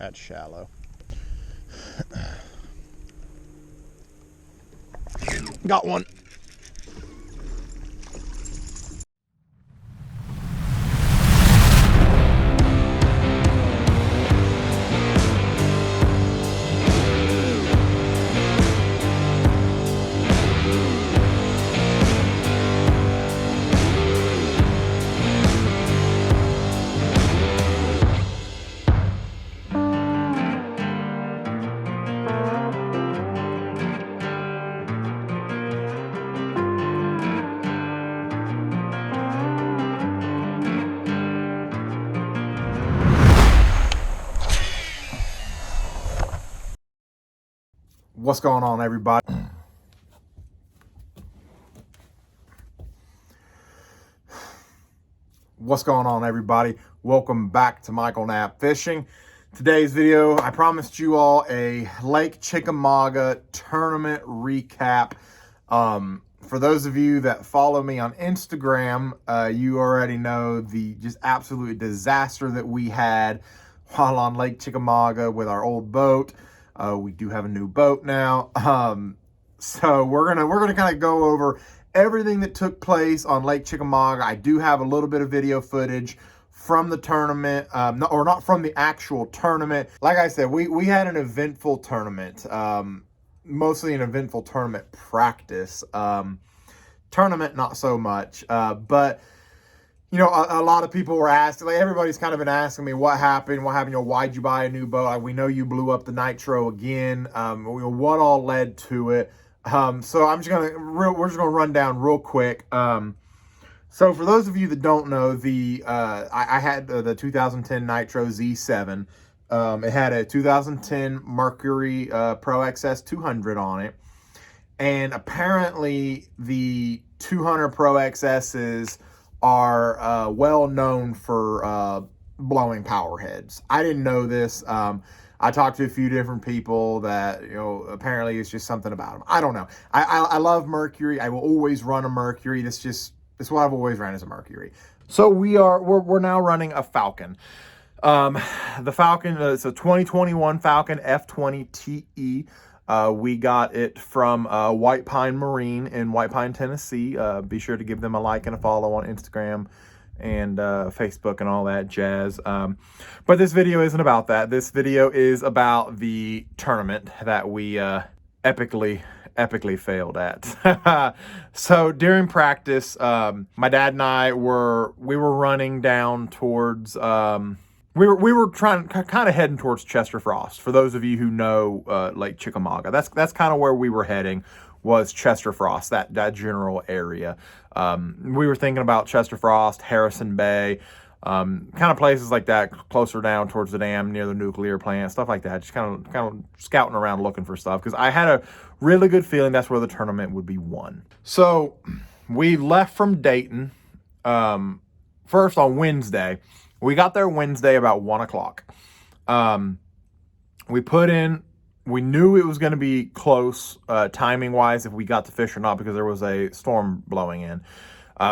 That's shallow. Got one. What's going on, everybody? What's going on, everybody? Welcome back to Michael Knapp Fishing. Today's video, I promised you all a Lake Chickamauga tournament recap. For those of you that follow me on Instagram, you already know the just absolute disaster that we had while on Lake Chickamauga with our old boat. We do have a new boat now. So we're gonna kind of go over everything that took place on Lake Chickamauga. I do have a little bit of video footage from the tournament, not from the actual tournament. Like I said, we had an eventful tournament, mostly an eventful tournament practice. Tournament, not so much, but you know, a lot of people were asking, like everybody's kind of been asking me what happened, you know, why'd you buy a new boat? We know you blew up the Nitro again. What all led to it? So we're just gonna run down real quick. So for those of you that don't know, I had the 2010 Nitro Z7. It had a 2010 Mercury Pro XS 200 on it. And apparently the 200 Pro XSs are well known for blowing power heads. I didn't know this. I talked to a few different people that, you know, apparently it's just something about them. I don't know. I love Mercury. I will always run a Mercury. It's what I've always ran, as a Mercury. So we're now running a Falcon. The Falcon is a 2021 Falcon F20 TE. We got it from White Pine Marine in White Pine, Tennessee. Be sure to give them a like and a follow on Instagram and Facebook and all that jazz. But this video isn't about that. This video is about the tournament that we epically failed at. So during practice, my dad and I were running down towards we were trying, kind of heading towards Chester Frost. For those of you who know Lake Chickamauga, that's kind of where we were heading, was Chester Frost, that general area. We were thinking about Chester Frost, Harrison Bay, kind of places like that, closer down towards the dam, near the nuclear plant, stuff like that. Just kind of scouting around looking for stuff, because I had a really good feeling that's where the tournament would be won. So we left from Dayton first on Wednesday. We got there Wednesday about 1 o'clock. We knew it was going to be close timing-wise if we got to fish or not, because there was a storm blowing in.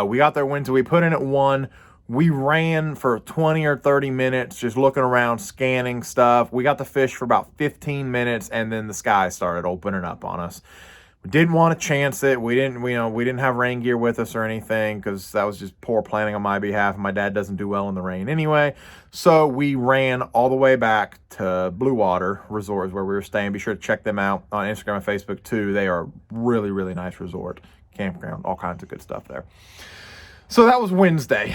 We got there Wednesday. We put in at 1. We ran for 20 or 30 minutes just looking around, scanning stuff. We got to fish for about 15 minutes, and then the sky started opening up on us. We didn't want to chance it. We didn't have rain gear with us or anything, because that was just poor planning on my behalf. My dad doesn't do well in the rain anyway. So we ran all the way back to Blue Water Resort, where we were staying. Be sure to check them out on Instagram and Facebook too. They are really, really nice resort, campground, all kinds of good stuff there. So that was Wednesday.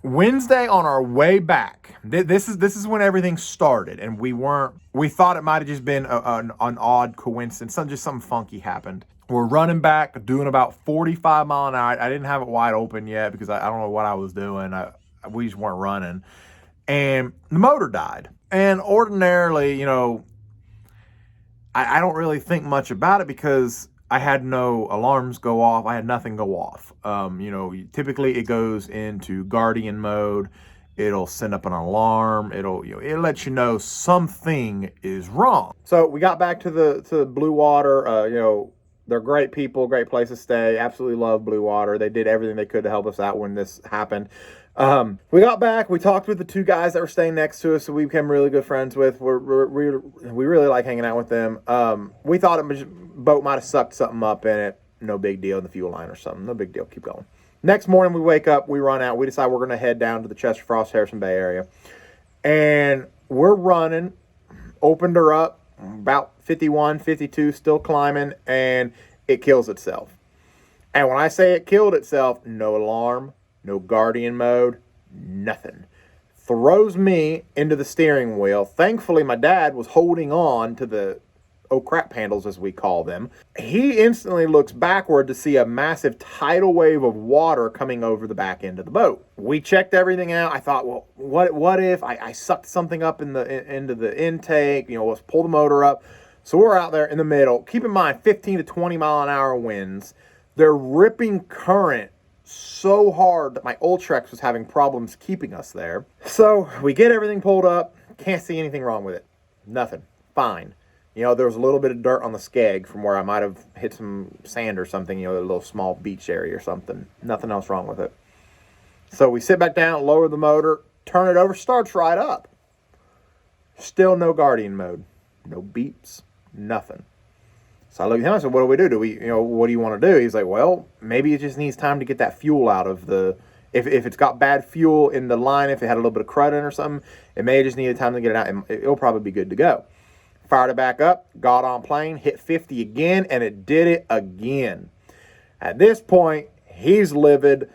Wednesday on our way back, this is when everything started, and we thought it might have just been an odd coincidence. Something funky happened. We're running back, doing about 45 mile an hour. I didn't have it wide open yet, because I don't know what I was doing. We just weren't running, and the motor died. And ordinarily, you know, I don't really think much about it, because I had no alarms go off. I had nothing go off. You know, typically it goes into Guardian mode. It'll send up an alarm. It'll let you know something is wrong. So we got back to the Blue Water. You know, they're great people, great place to stay. Absolutely love Blue Water. They did everything they could to help us out when this happened. We got back. We talked with the two guys that were staying next to us, so we became really good friends with. We really like hanging out with them. We thought boat might have sucked something up in it. No big deal in the fuel line or something. No big deal. Keep going. Next morning, we wake up. We run out. We decide we're going to head down to the Chester Frost Harrison Bay area. And we're running. Opened her up. About 51, 52, still climbing. And it kills itself. And when I say it killed itself, no alarm. No guardian mode, nothing. Throws me into the steering wheel. Thankfully, my dad was holding on to the crap handles, as we call them. He instantly looks backward to see a massive tidal wave of water coming over the back end of the boat. We checked everything out. I thought, well, what if I sucked something up into the intake? You know, let's pull the motor up. So we're out there in the middle. Keep in mind, 15 to 20 mile an hour winds. They're ripping current so hard that my Ultrex was having problems keeping us there. So we get everything pulled up. Can't see anything wrong with it. Nothing. Fine. You know, there was a little bit of dirt on the skeg from where I might have hit some sand or something, you know, a little small beach area or something. Nothing else wrong with it. So we sit back down, lower the motor, turn it over, starts right up. Still no guardian mode. No beeps. Nothing. So I looked at him and I said, what do we do? What do you want to do? He's like, well, maybe it just needs time to get that fuel out of the, if it's got bad fuel in the line, if it had a little bit of crud in or something, it may have just needed time to get it out, and it'll probably be good to go. Fired it back up, got on plane, hit 50 again, and it did it again. At this point, he's livid,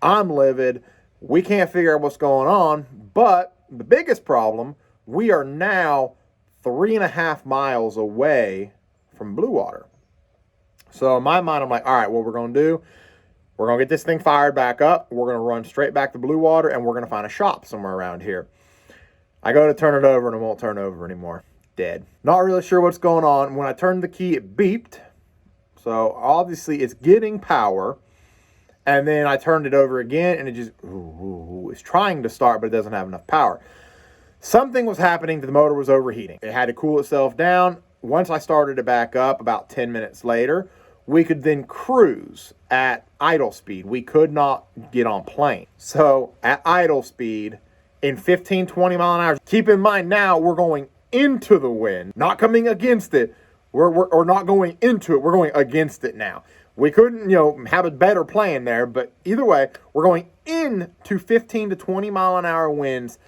I'm livid, we can't figure out what's going on, but the biggest problem, we are now 3.5 miles away from blue water. So in my mind, I'm like, all right, what we're going to do, we're going to get this thing fired back up. We're going to run straight back to blue water, and we're going to find a shop somewhere around here. I go to turn it over, and it won't turn over anymore. Dead. Not really sure what's going on. When I turned the key, it beeped. So obviously it's getting power. And then I turned it over again, and it just it's trying to start, but it doesn't have enough power. Something was happening. The motor was overheating. It had to cool itself down. Once I started it back up, about 10 minutes later, we could then cruise at idle speed. We could not get on plane. So at idle speed, in 15, 20 mile an hour, keep in mind now we're going into the wind, not coming against it. We're not going into it. We're going against it now. We couldn't, have a better plan there, but either way, we're going into 15 to 20 mile an hour winds,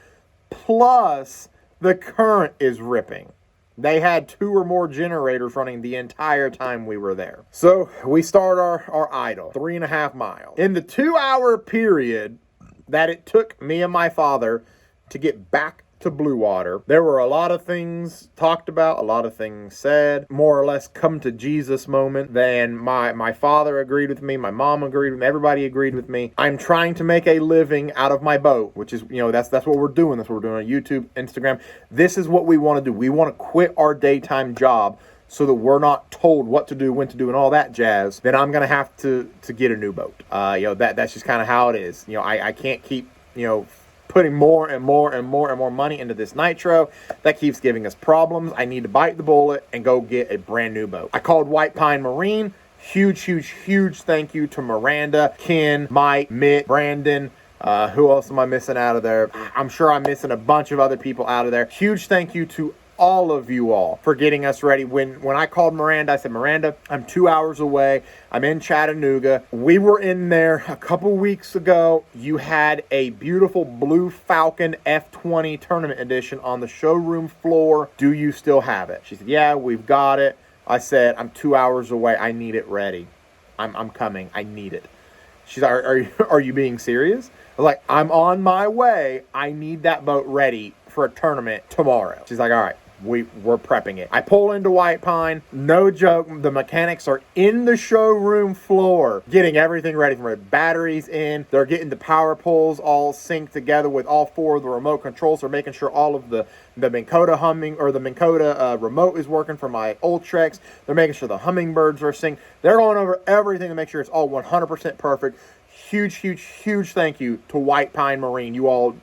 plus the current is ripping. They had 2 or more generators running the entire time we were there. So we start our idle, 3.5 miles. In the 2-hour period that it took me and my father to get back to blue water, there were a lot of things talked about, a lot of things said, more or less come to Jesus moment. Then my father agreed with me, my mom agreed with me, everybody agreed with me. I'm trying to make a living out of my boat, which is, that's what we're doing. That's what we're doing on YouTube, Instagram. This is what we want to do. We want to quit our daytime job so that we're not told what to do, when to do, and all that jazz. Then I'm going to have to get a new boat. That's just kind of how it is. I can't keep, putting more and more money into this Nitro. That keeps giving us problems. I need to bite the bullet and go get a brand new boat. I called White Pine Marine. Huge thank you to Miranda, Ken, Mike, Mitt, Brandon. Who else am I missing out of there? I'm sure I'm missing a bunch of other people out of there. Huge thank you to all of you all for getting us ready. When I called Miranda, I said, Miranda, I'm 2 hours away. I'm in Chattanooga. We were in there a couple weeks ago. You had a beautiful Blue Falcon F20 tournament edition on the showroom floor. Do you still have it? She said, yeah, we've got it. I said, I'm 2 hours away. I need it ready. I'm coming. I need it. She's like, are you being serious? I was like, I'm on my way. I need that boat ready for a tournament tomorrow. She's like, all right. We're prepping it. I pull into White Pine. No joke. The mechanics are in the showroom floor getting everything ready from it. Batteries in. They're getting the power poles all synced together with all 4 of the remote controls. They're making sure all of the Minn Kota remote is working for my Ultrex. They're making sure the hummingbirds are synced. They're going over everything to make sure it's all 100% perfect. Huge thank you to White Pine Marine. You all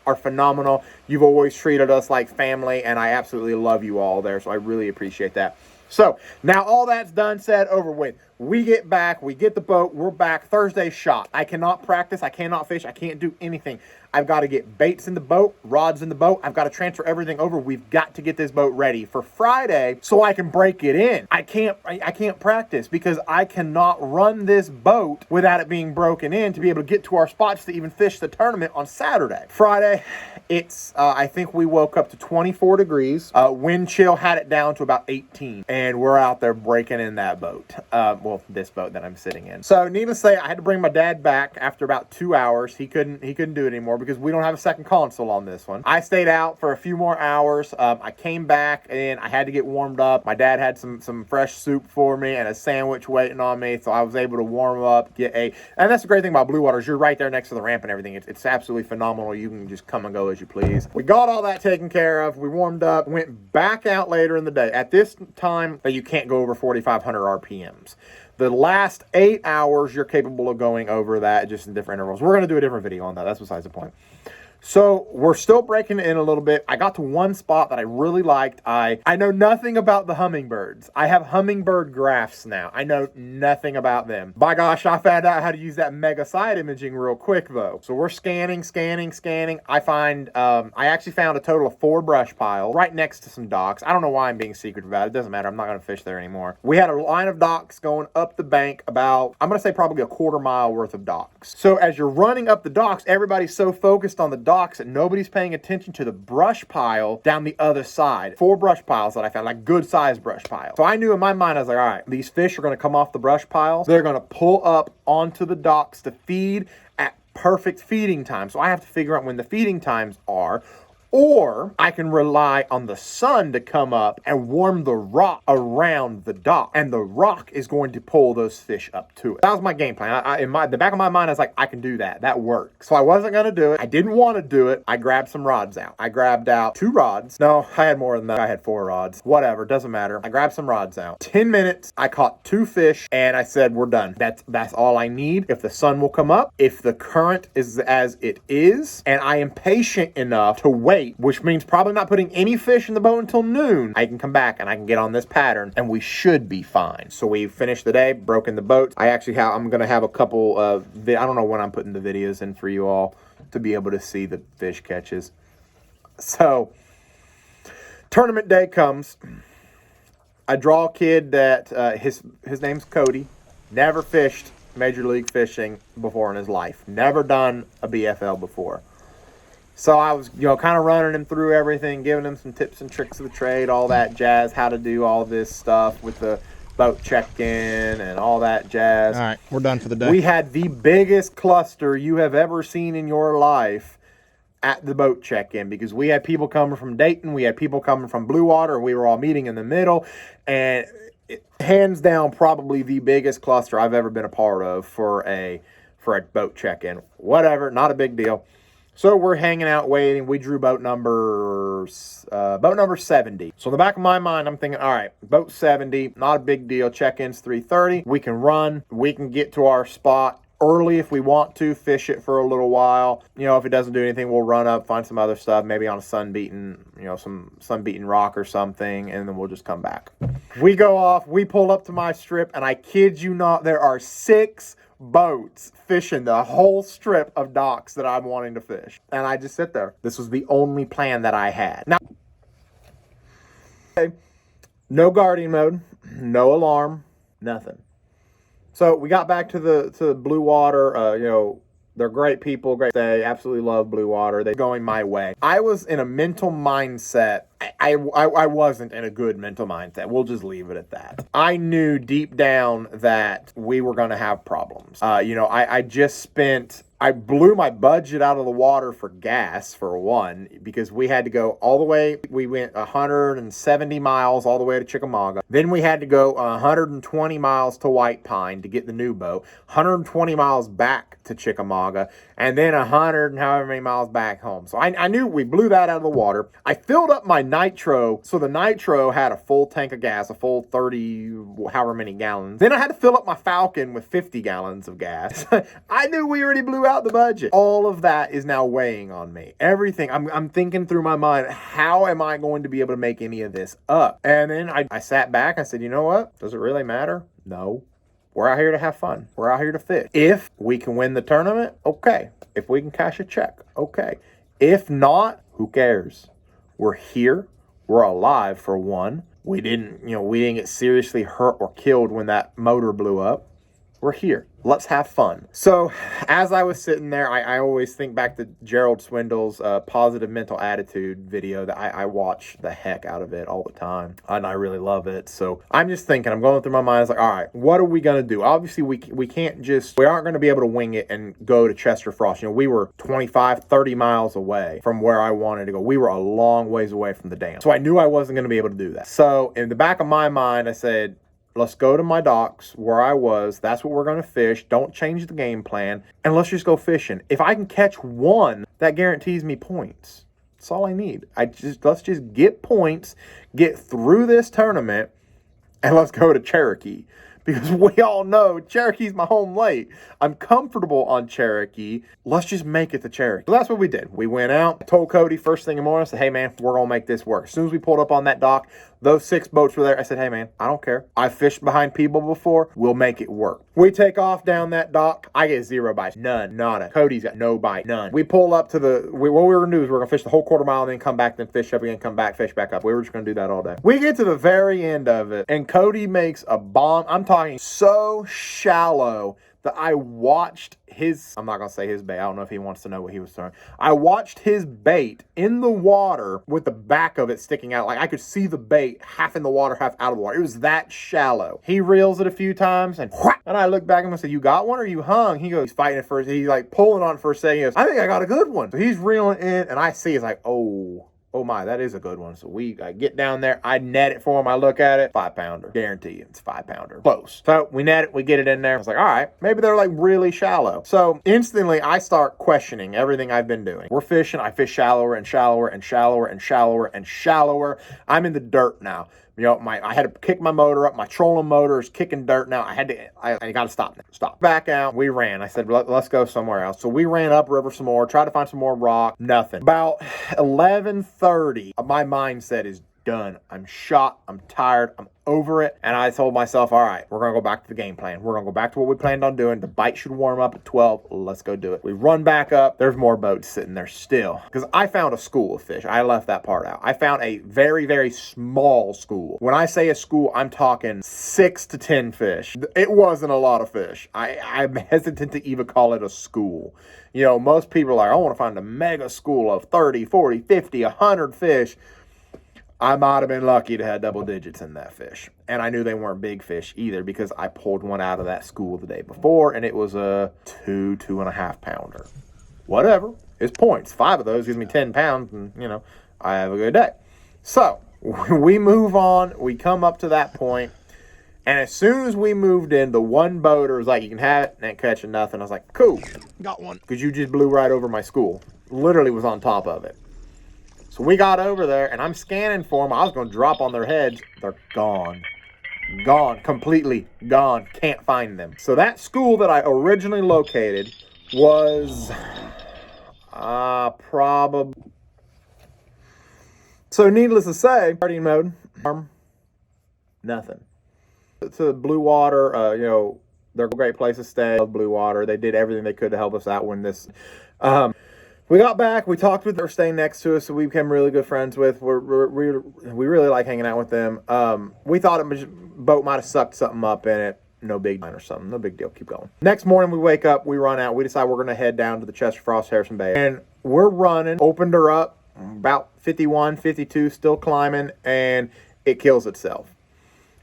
are phenomenal. You've always treated us like family, and I absolutely love you all there, so I really appreciate that. So now all that's done, said, over with. We get back, we get the boat, we're back. Thursday shot. I cannot practice, I cannot fish, I can't do anything. I've got to get baits in the boat, rods in the boat. I've got to transfer everything over. We've got to get this boat ready for Friday so I can break it in. I can't practice because I cannot run this boat without it being broken in to be able to get to our spots to even fish the tournament on Saturday. Friday, it's, I think we woke up to 24 degrees. Wind chill had it down to about 18. And we're out there breaking in that boat. Well, this boat that I'm sitting in. So needless to say, I had to bring my dad back after about 2 hours. He couldn't do it anymore because we don't have a second console on this one. I stayed out for a few more hours. I came back and I had to get warmed up. My dad had some fresh soup for me and a sandwich waiting on me, so I was able to warm up, and that's the great thing about Blue Water is you're right there next to the ramp and everything. It's absolutely phenomenal. You can just come and go as you please. We got all that taken care of. We warmed up, went back out later in the day. At this time, you can't go over 4,500 RPMs. The last 8 hours, you're capable of going over that just in different intervals. We're going to do a different video on that. That's besides the point. So we're still breaking it in a little bit. I got to one spot that I really liked. I know nothing about the hummingbirds. I have hummingbird graphs now. I know nothing about them. By gosh, I found out how to use that mega side imaging real quick though. So we're scanning. I actually found a total of 4 brush piles right next to some docks. I don't know why I'm being secretive about it. It doesn't matter. I'm not going to fish there anymore. We had a line of docks going up the bank about, I'm going to say probably a quarter mile worth of docks. So as you're running up the docks, everybody's so focused on the docks and nobody's paying attention to the brush pile down the other side. 4 brush piles that I found, like good sized brush piles. So I knew in my mind, I was like, all right, these fish are going to come off the brush piles. They're going to pull up onto the docks to feed at perfect feeding time. So I have to figure out when the feeding times are, or I can rely on the sun to come up and warm the rock around the dock. And the rock is going to pull those fish up to it. That was my game plan. In the back of my mind, I was like, I can do that. That works. So I wasn't going to do it. I didn't want to do it. I grabbed some rods out. I grabbed out 2 rods. No, I had more than that. I had 4 rods. Whatever, doesn't matter. I grabbed some rods out. 10 minutes, I caught 2 fish, and I said, we're done. That's all I need. If the sun will come up, if the current is as it is, and I am patient enough to wait, which means probably not putting any fish in the boat until noon, I can come back and I can get on this pattern and we should be fine. So we finished the day, broken the boat. I'm going to have a couple of, I don't know when I'm putting the videos in for you all to be able to see the fish catches. So tournament day comes. I draw a kid that his name's Cody. Never fished Major League Fishing before in his life. Never done a BFL before. So I was, kind of running him through everything, giving him some tips and tricks of the trade, all that jazz, how to do all this stuff with the boat check-in and all that jazz. All right, we're done for the day. We had the biggest cluster you have ever seen in your life at the boat check-in because we had people coming from Dayton, we had people coming from Blue Water, we were all meeting in the middle, and hands down probably the biggest cluster I've ever been a part of for a boat check-in. Whatever, not a big deal. So we're hanging out waiting. We drew boat number 70. So in the back of my mind, I'm thinking, all right, boat 70, not a big deal. Check-in's 3:30. We can run. We can get to our spot early if we want to, fish it for a little while. If it doesn't do anything, we'll run up, find some other stuff, maybe on a sun-beaten rock or something, and then we'll just come back. We go off. We pull up to my strip, and I kid you not, there are 6 boats fishing the whole strip of docks that I'm wanting to fish. And I just sit there. This was the only plan that I had. Now, okay, no guardian mode, no alarm, nothing. So we got back to the Blue Water. They're great people, great. They absolutely love Blue Water. They're going my way. I was in a mental mindset. I wasn't in a good mental mindset. We'll just leave it at that. I knew deep down that we were going to have problems. I blew my budget out of the water for gas, for one, because we had to go all the way. We went 170 miles all the way to Chickamauga. Then we had to go 120 miles to White Pine to get the new boat, 120 miles back to Chickamauga, and then 100 and however many miles back home. So I knew we blew that out of the water. I filled up my nitro. So the nitro had a full tank of gas, a full 30, however many gallons. Then I had to fill up my Falcon with 50 gallons of gas. I knew we already blew out out the budget. All of that is now weighing on me. Everything. I'm thinking through my mind, how am I going to be able to make any of this up? And then I sat back. I said, you know what? Does it really matter? No. We're out here to have fun. We're out here to fish. If we can win the tournament, okay. If we can cash a check, okay. If not, who cares? We're here. We're alive, for one. We didn't get seriously hurt or killed when that motor blew up. We're here. Let's have fun. So as I was sitting there, I always think back to Gerald Swindle's positive mental attitude video that I watch the heck out of it all the time. And I really love it. So I'm just thinking, I'm going through my mind. It's like, all right, what are we going to do? Obviously, we can't just, we aren't going to be able to wing it and go to Chester Frost. We were 25, 30 miles away from where I wanted to go. We were a long ways away from the dam. So I knew I wasn't going to be able to do that. So in the back of my mind, I said, let's go to my docks where I was. That's what we're going to fish. Don't change the game plan. And let's just go fishing. If I can catch one, that guarantees me points. That's all I need. Let's just get points, get through this tournament, and let's go to Cherokee. Because we all know Cherokee's my home lake. I'm comfortable on Cherokee. Let's just make it to Cherokee. So that's what we did. We went out. I told Cody first thing in the morning, I said, hey man, we're going to make this work. As soon as we pulled up on that dock, those 6 boats were there. I said, hey man, I don't care. I've fished behind people before. We'll make it work. We take off down that dock. I get 0 bites. None. Nada. Cody's got no bite. None. We pull up to what we were going to do is we're going to fish the whole quarter mile and then come back, then fish up again, come back, fish back up. We were just going to do that all day. We get to the very end of it and Cody makes a bomb. I'm talking so shallow that I watched I'm not going to say his bait. I don't know if he wants to know what he was throwing. I watched his bait in the water with the back of it sticking out. Like I could see the bait half in the water, half out of the water. It was that shallow. He reels it a few times and whack, and I looked back at him and said, you got one or you hung? He goes, he's fighting it first. He's like pulling on it for a second. He goes, I think I got a good one. So he's reeling in and I see it's like, oh my, that is a good one. So I get down there, I net it for him, I look at it, 5-pounder. Guarantee you, it's 5-pounder. Close. So we net it, we get it in there. I was like, all right, maybe they're like really shallow. So instantly I start questioning everything I've been doing. We're fishing, I fish shallower and shallower and shallower and shallower and shallower. I'm in the dirt now. I had to kick my motor up. My trolling motor is kicking dirt now. I got to stop now. Stop. Back out. We ran. I said, let's go somewhere else. So we ran upriver some more, tried to find some more rock. Nothing. About 11:30, my mindset is done. I'm shot. I'm tired. I'm over it. And I told myself, all right, we're going to go back to the game plan. We're going to go back to what we planned on doing. The bite should warm up at 12. Let's go do it. We run back up. There's more boats sitting there still. Because I found a school of fish. I left that part out. I found a very, very small school. When I say a school, I'm talking 6 to 10 fish. It wasn't a lot of fish. I'm hesitant to even call it a school. Most people are like, I want to find a mega school of 30, 40, 50, 100 fish. I might have been lucky to have double digits in that fish. And I knew they weren't big fish either because I pulled one out of that school the day before and it was a 2.5 pounder. Whatever. It's points. 5 of those gives me 10 pounds and, I have a good day. So we move on. We come up to that point. And as soon as we moved in, the one boater was like, you can have it and ain't catching nothing. I was like, cool. Got one. Because you just blew right over my school. Literally was on top of it. So we got over there, and I'm scanning for them. I was going to drop on their heads. They're gone. Gone. Completely gone. Can't find them. So that school that I originally located was probably... So needless to say, party mode, nothing. To Blue Water, they're a great place to stay. Blue Water. They did everything they could to help us out when this... We got back, we talked with them, staying next to us, so we became really good friends with. We really like hanging out with them. We thought boat might have sucked something up in it. No big deal or something. No big deal. Keep going. Next morning, we wake up, we run out. We decide we're going to head down to the Chester Frost Harrison Bay. And we're running, opened her up, about 51, 52, still climbing, and it kills itself.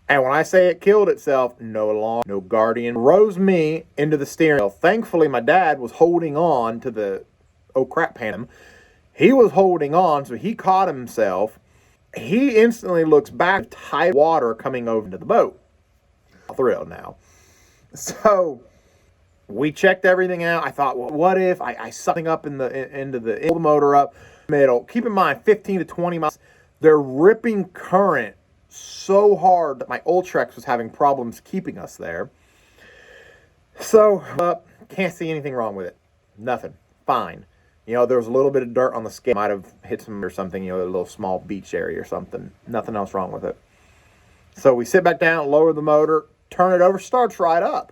And when I say it killed itself, no alarm, no guardian, rose me into the steering wheel. Thankfully, my dad was holding on to the... oh crap, Pam. He was holding on, so he caught himself. He instantly looks back, tide water coming over into the boat. Thrilled now. So we checked everything out. I thought, well, what if I suck something up into the motor up middle? Keep in mind, 15 to 20 miles. They're ripping current so hard that my Ultrex was having problems keeping us there. So can't see anything wrong with it. Nothing. Fine. You know, there was a little bit of dirt on the scale. Might have hit some or something, you know, a little small beach area or something. Nothing else wrong with it. So we sit back down, lower the motor, turn it over, starts right up.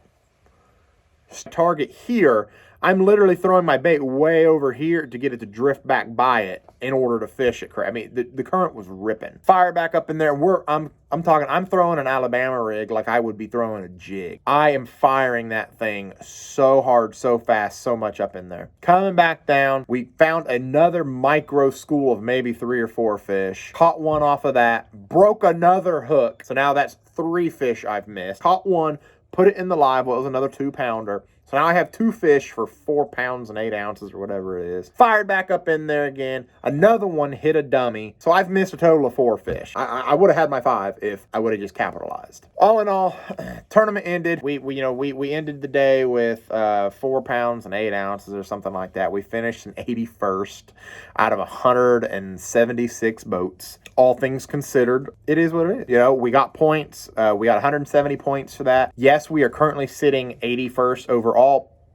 Target here, I'm literally throwing my bait way over here to get it to drift back by it in order to fish it. I mean, the current was ripping. Fire back up in there. I'm throwing an Alabama rig like I would be throwing a jig. I am firing that thing so hard, so fast, so much up in there. Coming back down, we found another micro school of maybe 3 or 4 fish. Caught one off of that, broke another hook. So now that's 3 fish I've missed. Caught one, put it in the live well. It was another 2-pounder. So now I have 2 fish for 4 pounds and 8 ounces or whatever it is. Fired back up in there again. Another one hit a dummy. So I've missed a total of 4 fish. I would have had my 5 if I would have just capitalized. All in all, tournament ended. We ended the day with 4 pounds and 8 ounces or something like that. We finished in 81st out of 176 boats. All things considered, it is what it is. You know, we got points. We got 170 points for that. Yes, we are currently sitting 81st overall.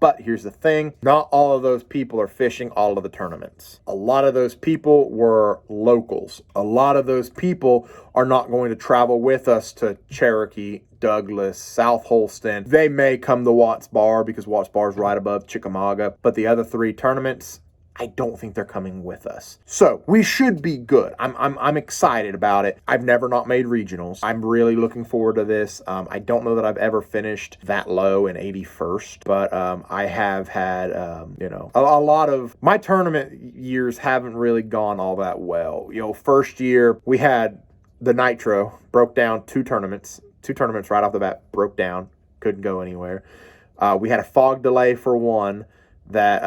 But here's the thing, not all of those people are fishing all of the tournaments. A lot of those people were locals. A lot of those people are not going to travel with us to Cherokee, Douglas, South Holston. They may come to Watts Bar because Watts Bar is right above Chickamauga. But the other 3 tournaments, I don't think they're coming with us. So we should be good. I'm excited about it. I've never not made regionals. I'm really looking forward to this. I don't know that I've ever finished that low in 81st, but I have had, you know, a lot of my tournament years haven't really gone all that well. You know, first year we had the Nitro, broke down 2 tournaments right off the bat, broke down, couldn't go anywhere. We had a fog delay for one that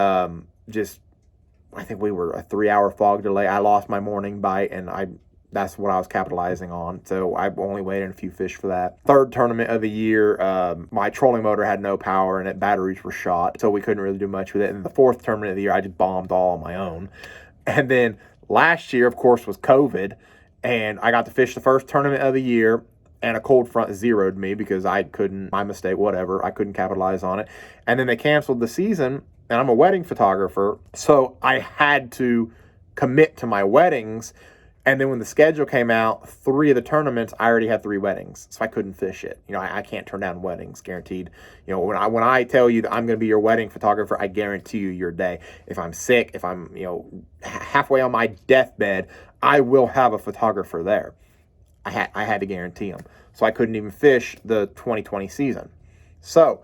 I think we were a 3-hour fog delay. I lost my morning bite, and that's what I was capitalizing on. So I only waited a few fish for that. Third tournament of the year, my trolling motor had no power, and batteries were shot, so we couldn't really do much with it. And the 4th tournament of the year, I just bombed all on my own. And then last year, of course, was COVID, and I got to fish the first tournament of the year, and a cold front zeroed me because I couldn't, my mistake, whatever, I couldn't capitalize on it. And then they canceled the season, and I'm a wedding photographer, so I had to commit to my weddings. And then when the schedule came out, 3 of the tournaments, I already had 3 weddings, so I couldn't fish it. You know, I can't turn down weddings, guaranteed. You know, when I tell you that I'm going to be your wedding photographer, I guarantee you your day. If I'm sick, if I'm, you know, halfway on my deathbed, I will have a photographer there. I had to guarantee them. So I couldn't even fish the 2020 season. So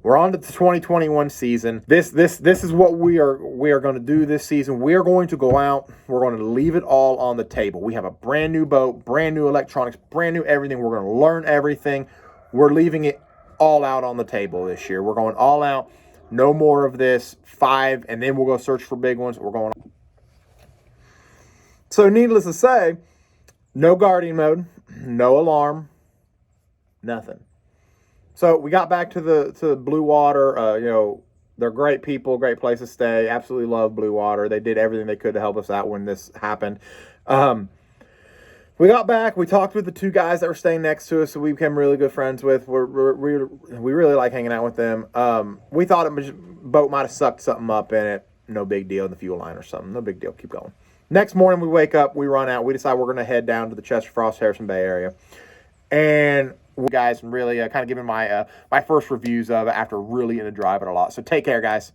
we're on to the 2021 season. This is what we are going to do this season. We are going to go out. We're going to leave it all on the table. We have a brand new boat, brand new electronics, brand new everything. We're going to learn everything. We're leaving it all out on the table this year. We're going all out. No more of this 5, and then we'll go search for big ones. We're going. So needless to say, no guardian mode, no alarm, nothing. So we got back to the Blue Water. You know, they're great people, great place to stay. Absolutely love Blue Water. They did everything they could to help us out when this happened. We got back. We talked with the 2 guys that were staying next to us, so we became really good friends with. We really like hanging out with them. We thought boat might have sucked something up in it. No big deal in the fuel line or something. No big deal. Keep going. Next morning, we wake up, we run out, we decide we're going to head down to the Chester Frost Harrison Bay area. And we guys really kind of giving my first reviews of it after really into driving a lot. So take care, guys.